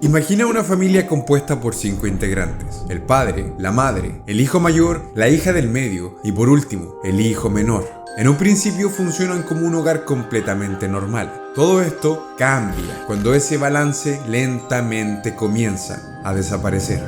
Imagina una familia compuesta por 5 integrantes: el padre, la madre, el hijo mayor, la hija del medio y por último, el hijo menor. En un principio funcionan como un hogar completamente normal. Todo esto cambia cuando ese balance lentamente comienza a desaparecer.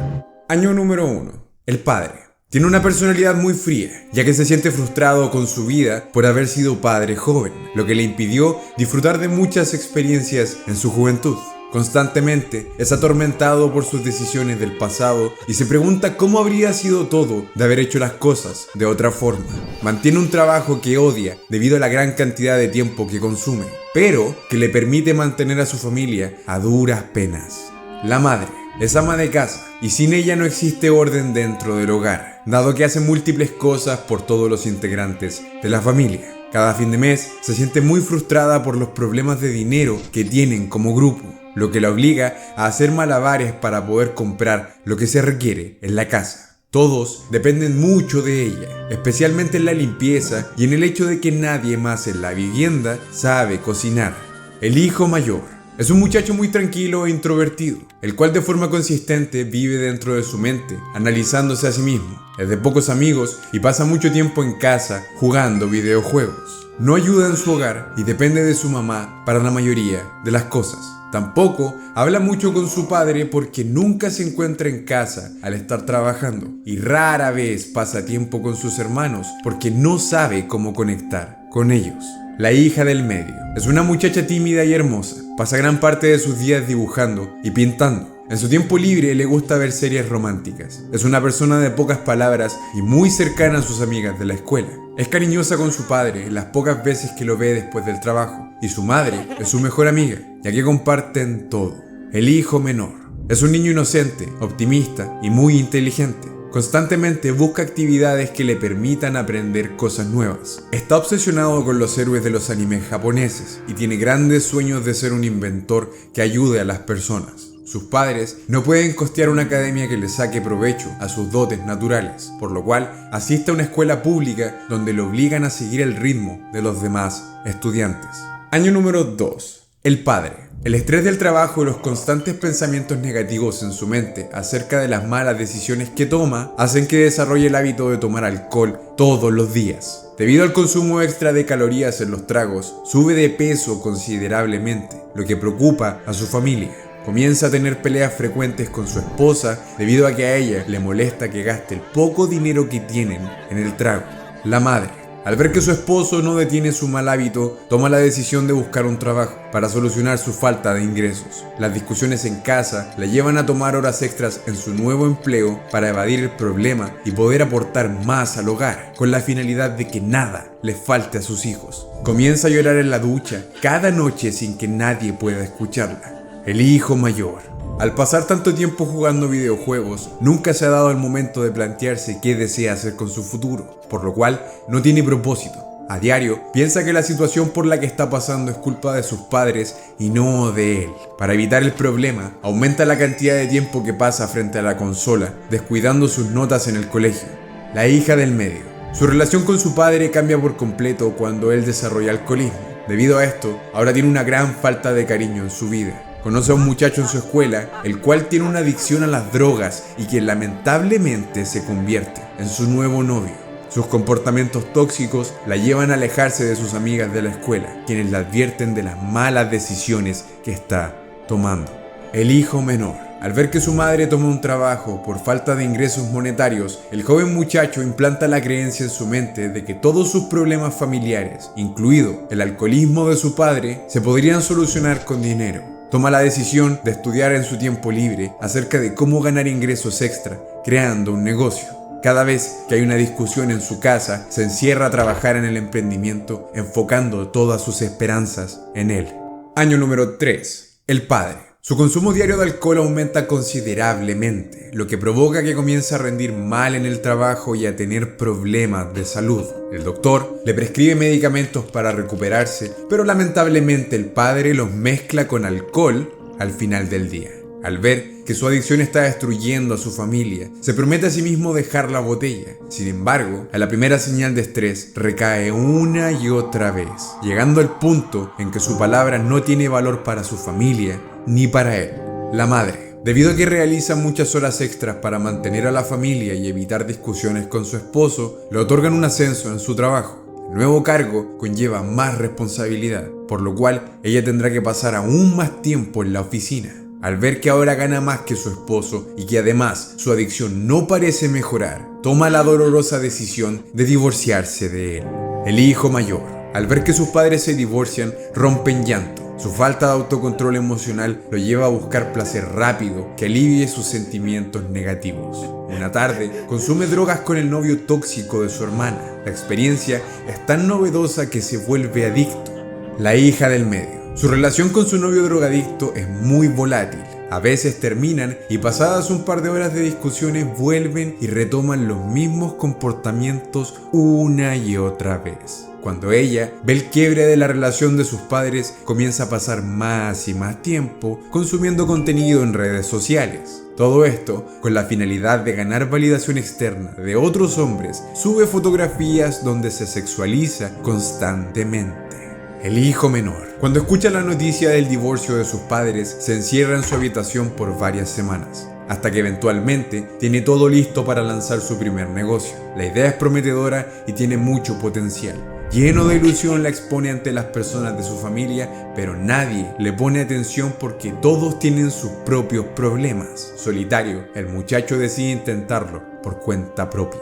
Año número 1. El padre. Tiene una personalidad muy fría, ya que se siente frustrado con su vida por haber sido padre joven, lo que le impidió disfrutar de muchas experiencias en su juventud. Constantemente es atormentado por sus decisiones del pasado y se pregunta cómo habría sido todo de haber hecho las cosas de otra forma. Mantiene un trabajo que odia debido a la gran cantidad de tiempo que consume, pero que le permite mantener a su familia a duras penas. La madre es ama de casa y sin ella no existe orden dentro del hogar, dado que hace múltiples cosas por todos los integrantes de la familia. Cada fin de mes se siente muy frustrada por los problemas de dinero que tienen como grupo, lo que la obliga a hacer malabares para poder comprar lo que se requiere en la casa. Todos dependen mucho de ella, especialmente en la limpieza y en el hecho de que nadie más en la vivienda sabe cocinar. El hijo mayor es un muchacho muy tranquilo e introvertido, el cual de forma consistente vive dentro de su mente, analizándose a sí mismo. Es de pocos amigos y pasa mucho tiempo en casa jugando videojuegos. No ayuda en su hogar y depende de su mamá para la mayoría de las cosas. Tampoco habla mucho con su padre porque nunca se encuentra en casa al estar trabajando y rara vez pasa tiempo con sus hermanos porque no sabe cómo conectar con ellos. La hija del medio es una muchacha tímida y hermosa. Pasa gran parte de sus días dibujando y pintando. En su tiempo libre le gusta ver series románticas. Es una persona de pocas palabras y muy cercana a sus amigas de la escuela. Es cariñosa con su padre las pocas veces que lo ve después del trabajo. Y su madre es su mejor amiga, ya que comparten todo. El hijo menor es un niño inocente, optimista y muy inteligente. Constantemente busca actividades que le permitan aprender cosas nuevas. Está obsesionado con los héroes de los animes japoneses y tiene grandes sueños de ser un inventor que ayude a las personas. Sus padres no pueden costear una academia que le saque provecho a sus dotes naturales, por lo cual asiste a una escuela pública donde lo obligan a seguir el ritmo de los demás estudiantes. Año número 2. El padre. El estrés del trabajo y los constantes pensamientos negativos en su mente acerca de las malas decisiones que toma hacen que desarrolle el hábito de tomar alcohol todos los días. Debido al consumo extra de calorías en los tragos, sube de peso considerablemente, lo que preocupa a su familia. Comienza a tener peleas frecuentes con su esposa debido a que a ella le molesta que gaste el poco dinero que tienen en el trago. La madre, al ver que su esposo no detiene su mal hábito, toma la decisión de buscar un trabajo para solucionar su falta de ingresos. Las discusiones en casa la llevan a tomar horas extras en su nuevo empleo para evadir el problema y poder aportar más al hogar, con la finalidad de que nada les falte a sus hijos. Comienza a llorar en la ducha cada noche sin que nadie pueda escucharla. El hijo mayor. Al pasar tanto tiempo jugando videojuegos, nunca se ha dado el momento de plantearse qué desea hacer con su futuro, por lo cual no tiene propósito. A diario, piensa que la situación por la que está pasando es culpa de sus padres y no de él. Para evitar el problema, aumenta la cantidad de tiempo que pasa frente a la consola, descuidando sus notas en el colegio. La hija del medio. Su relación con su padre cambia por completo cuando él desarrolla alcoholismo. Debido a esto, ahora tiene una gran falta de cariño en su vida. Conoce a un muchacho en su escuela, el cual tiene una adicción a las drogas y quien lamentablemente se convierte en su nuevo novio. Sus comportamientos tóxicos la llevan a alejarse de sus amigas de la escuela, quienes la advierten de las malas decisiones que está tomando. El hijo menor. Al ver que su madre toma un trabajo por falta de ingresos monetarios, el joven muchacho implanta la creencia en su mente de que todos sus problemas familiares, incluido el alcoholismo de su padre, se podrían solucionar con dinero. Toma la decisión de estudiar en su tiempo libre acerca de cómo ganar ingresos extra, creando un negocio. Cada vez que hay una discusión en su casa, se encierra a trabajar en el emprendimiento, enfocando todas sus esperanzas en él. Año número 3. El padre. Su consumo diario de alcohol aumenta considerablemente, lo que provoca que comience a rendir mal en el trabajo y a tener problemas de salud. El doctor le prescribe medicamentos para recuperarse, pero lamentablemente el padre los mezcla con alcohol al final del día. Al ver que su adicción está destruyendo a su familia, se promete a sí mismo dejar la botella. Sin embargo, a la primera señal de estrés recae una y otra vez, llegando al punto en que su palabra no tiene valor para su familia ni para él. La madre. Debido a que realiza muchas horas extras para mantener a la familia y evitar discusiones con su esposo, le otorgan un ascenso en su trabajo. El nuevo cargo conlleva más responsabilidad, por lo cual ella tendrá que pasar aún más tiempo en la oficina. Al ver que ahora gana más que su esposo y que además su adicción no parece mejorar, toma la dolorosa decisión de divorciarse de él. El hijo mayor, al ver que sus padres se divorcian, rompe en llanto. Su falta de autocontrol emocional lo lleva a buscar placer rápido que alivie sus sentimientos negativos. Una tarde, consume drogas con el novio tóxico de su hermana. La experiencia es tan novedosa que se vuelve adicto. La hija del medio. Su relación con su novio drogadicto es muy volátil. A veces terminan y pasadas un par de horas de discusiones vuelven y retoman los mismos comportamientos una y otra vez. Cuando ella ve el quiebre de la relación de sus padres, comienza a pasar más y más tiempo consumiendo contenido en redes sociales. Todo esto con la finalidad de ganar validación externa de otros hombres. Sube fotografías donde se sexualiza constantemente. El hijo menor. Cuando escucha la noticia del divorcio de sus padres, se encierra en su habitación por varias semanas, hasta que eventualmente tiene todo listo para lanzar su primer negocio. La idea es prometedora y tiene mucho potencial. Lleno de ilusión la expone ante las personas de su familia, pero nadie le pone atención porque todos tienen sus propios problemas. Solitario, el muchacho decide intentarlo por cuenta propia.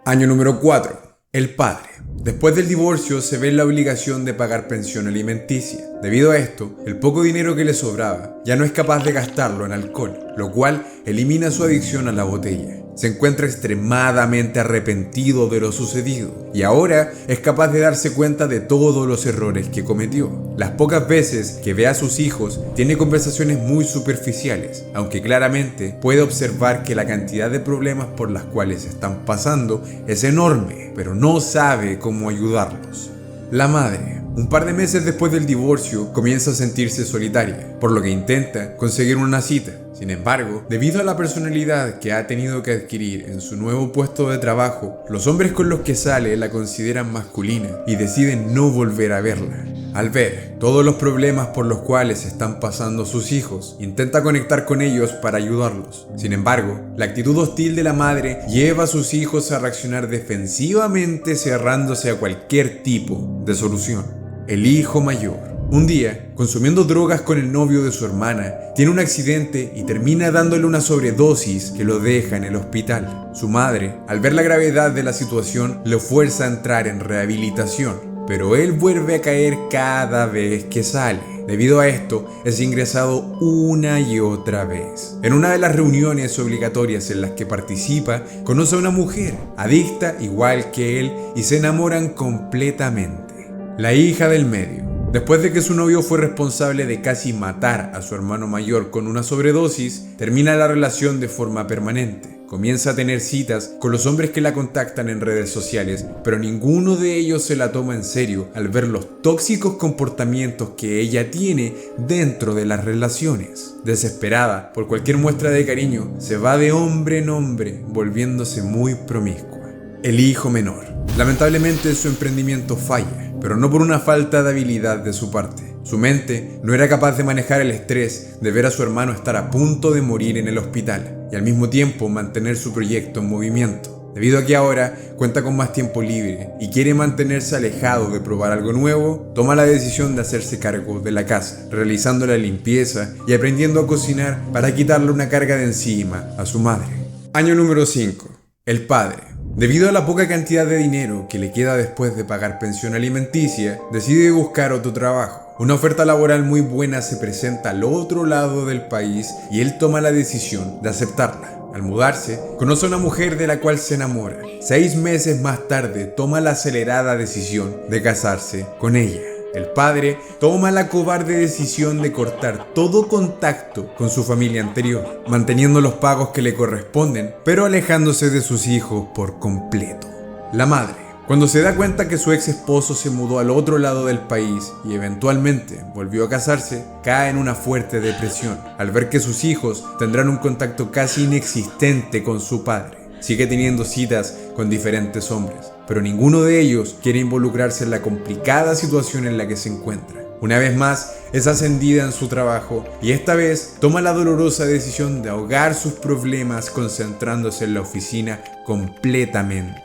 Año número 4. El padre. Después del divorcio se ve en la obligación de pagar pensión alimenticia. Debido a esto, el poco dinero que le sobraba ya no es capaz de gastarlo en alcohol, lo cual elimina su adicción a la botella. Se encuentra extremadamente arrepentido de lo sucedido y ahora es capaz de darse cuenta de todos los errores que cometió. Las pocas veces que ve a sus hijos tiene conversaciones muy superficiales, aunque claramente puede observar que la cantidad de problemas por las cuales están pasando es enorme, pero no sabe cómo ayudarlos. La madre. Un par de meses después del divorcio comienza a sentirse solitaria, por lo que intenta conseguir una cita. Sin embargo, debido a la personalidad que ha tenido que adquirir en su nuevo puesto de trabajo, los hombres con los que sale la consideran masculina y deciden no volver a verla. Al ver todos los problemas por los cuales están pasando sus hijos, intenta conectar con ellos para ayudarlos. Sin embargo, la actitud hostil de la madre lleva a sus hijos a reaccionar defensivamente, cerrándose a cualquier tipo de solución. El hijo mayor. Un día, consumiendo drogas con el novio de su hermana, tiene un accidente y termina dándole una sobredosis que lo deja en el hospital. Su madre, al ver la gravedad de la situación, lo fuerza a entrar en rehabilitación, pero él vuelve a caer cada vez que sale. Debido a esto, es ingresado una y otra vez. En una de las reuniones obligatorias en las que participa, conoce a una mujer, adicta igual que él, y se enamoran completamente. La hija del medio. Después de que su novio fue responsable de casi matar a su hermano mayor con una sobredosis, termina la relación de forma permanente. Comienza a tener citas con los hombres que la contactan en redes sociales, pero ninguno de ellos se la toma en serio al ver los tóxicos comportamientos que ella tiene dentro de las relaciones. Desesperada por cualquier muestra de cariño, se va de hombre en hombre, volviéndose muy promiscua. El hijo menor. Lamentablemente su emprendimiento falla, pero no por una falta de habilidad de su parte. Su mente no era capaz de manejar el estrés de ver a su hermano estar a punto de morir en el hospital y al mismo tiempo mantener su proyecto en movimiento. Debido a que ahora cuenta con más tiempo libre y quiere mantenerse alejado de probar algo nuevo, toma la decisión de hacerse cargo de la casa, realizando la limpieza y aprendiendo a cocinar para quitarle una carga de encima a su madre. Año número 5. El padre. Debido a la poca cantidad de dinero que le queda después de pagar pensión alimenticia, decide buscar otro trabajo. Una oferta laboral muy buena se presenta al otro lado del país y él toma la decisión de aceptarla. Al mudarse, conoce a una mujer de la cual se enamora. 6 meses más tarde, toma la acelerada decisión de casarse con ella. El padre toma la cobarde decisión de cortar todo contacto con su familia anterior, manteniendo los pagos que le corresponden, pero alejándose de sus hijos por completo. La madre, cuando se da cuenta que su ex esposo se mudó al otro lado del país y eventualmente volvió a casarse, cae en una fuerte depresión al ver que sus hijos tendrán un contacto casi inexistente con su padre. Sigue teniendo citas con diferentes hombres, pero ninguno de ellos quiere involucrarse en la complicada situación en la que se encuentra. Una vez más, es ascendida en su trabajo y esta vez toma la dolorosa decisión de ahogar sus problemas concentrándose en la oficina completamente.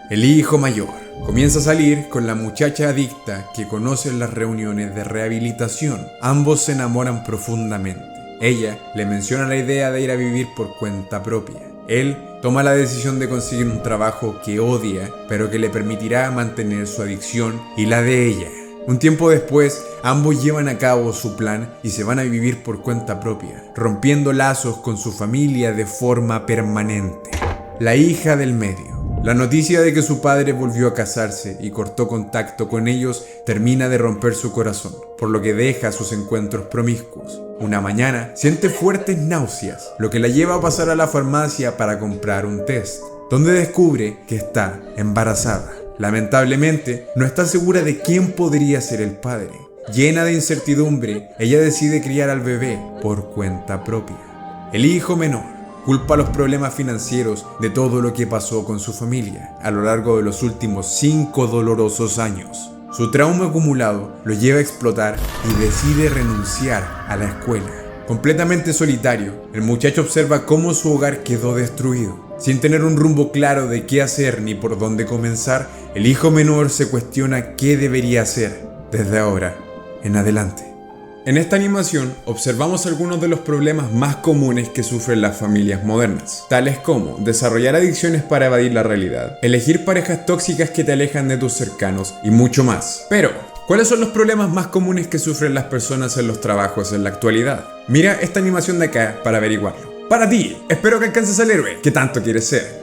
El hijo mayor comienza a salir con la muchacha adicta que conoce en las reuniones de rehabilitación. Ambos se enamoran profundamente. Ella le menciona la idea de ir a vivir por cuenta propia. Él toma la decisión de conseguir un trabajo que odia, pero que le permitirá mantener su adicción y la de ella. Un tiempo después, ambos llevan a cabo su plan y se van a vivir por cuenta propia, rompiendo lazos con su familia de forma permanente. La hija del medio. La noticia de que su padre volvió a casarse y cortó contacto con ellos termina de romper su corazón, por lo que deja sus encuentros promiscuos. Una mañana siente fuertes náuseas, lo que la lleva a pasar a la farmacia para comprar un test, donde descubre que está embarazada. Lamentablemente, no está segura de quién podría ser el padre. Llena de incertidumbre, ella decide criar al bebé por cuenta propia. El hijo menor culpa los problemas financieros de todo lo que pasó con su familia a lo largo de los últimos 5 dolorosos años. Su trauma acumulado lo lleva a explotar y decide renunciar a la escuela. Completamente solitario, el muchacho observa cómo su hogar quedó destruido. Sin tener un rumbo claro de qué hacer ni por dónde comenzar, el hijo menor se cuestiona qué debería hacer desde ahora en adelante. En esta animación observamos algunos de los problemas más comunes que sufren las familias modernas, tales como desarrollar adicciones para evadir la realidad, elegir parejas tóxicas que te alejan de tus cercanos y mucho más. Pero, ¿cuáles son los problemas más comunes que sufren las personas en los trabajos en la actualidad? Mira esta animación de acá para averiguarlo. Para ti, espero que alcances al héroe que tanto quieres ser.